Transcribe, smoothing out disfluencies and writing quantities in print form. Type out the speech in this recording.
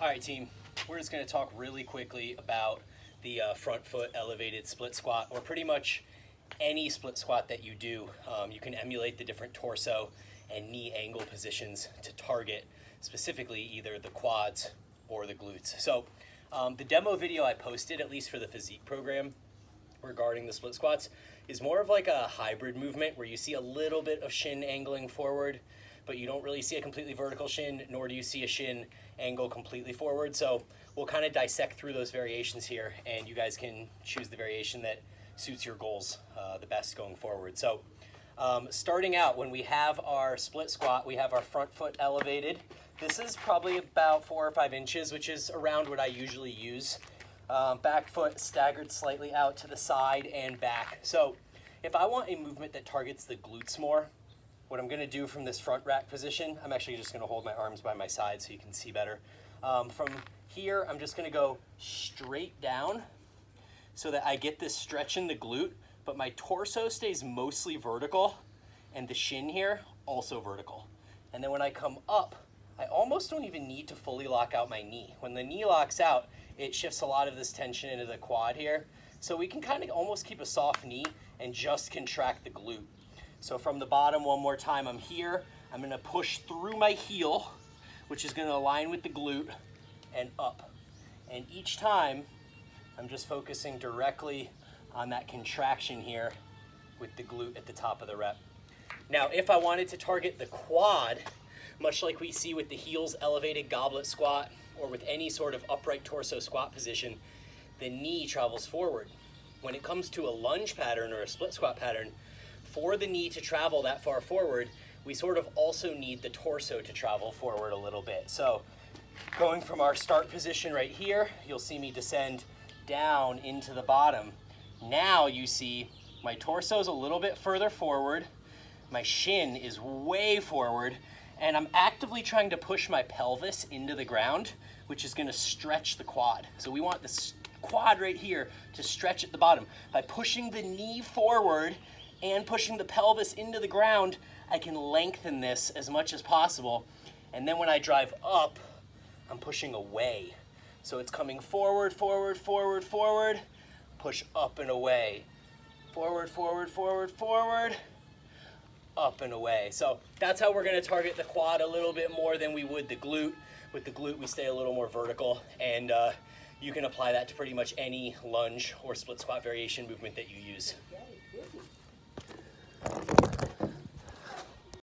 All right, team, we're just going to talk really quickly about the front foot elevated split squat, or pretty much any split squat that you do. You can emulate the different torso and knee angle positions to target specifically either the quads or the glutes. So the demo video I posted, at least for the physique program, regarding the split squats is more of like a hybrid movement where you see a little bit of shin angling forward, but you don't really see a completely vertical shin, nor do you see a shin angle completely forward. So we'll kind of dissect through those variations here, and you guys can choose the variation that suits your goals the best going forward. So starting out, when we have our split squat, we have our front foot elevated. This is probably about 4 or 5 inches, which is around what I usually use. Back foot staggered slightly out to the side and back. So if I want a movement that targets the glutes more, what I'm going to do from this front rack position, I'm actually just going to hold my arms by my side so you can see better. From here, I'm just going to go straight down so that I get this stretch in the glute, but my torso stays mostly vertical and the shin here also vertical. And then when I come up, I almost don't even need to fully lock out my knee. When the knee locks out, it shifts a lot of this tension into the quad here. So we can kind of almost keep a soft knee and just contract the glute. So from the bottom, one more time, I'm here. I'm gonna push through my heel, which is gonna align with the glute, and up. And each time, I'm just focusing directly on that contraction here with the glute at the top of the rep. Now, if I wanted to target the quad, much like we see with the heels elevated goblet squat or with any sort of upright torso squat position, the knee travels forward. When it comes to a lunge pattern or a split squat pattern, for the knee to travel that far forward, we sort of also need the torso to travel forward a little bit. So going from our start position right here, you'll see me descend down into the bottom. Now you see my torso is a little bit further forward, my shin is way forward, and I'm actively trying to push my pelvis into the ground, which is going to stretch the quad. So we want this quad right here to stretch at the bottom. By pushing the knee forward and pushing the pelvis into the ground, I can lengthen this as much as possible. And then when I drive up, I'm pushing away. So it's coming forward, forward, forward, forward, push up and away. Forward, forward, forward, forward, up and away. So that's how we're going to target the quad a little bit more than we would the glute. With the glute, we stay a little more vertical, and you can apply that to pretty much any lunge or split squat variation movement that you use.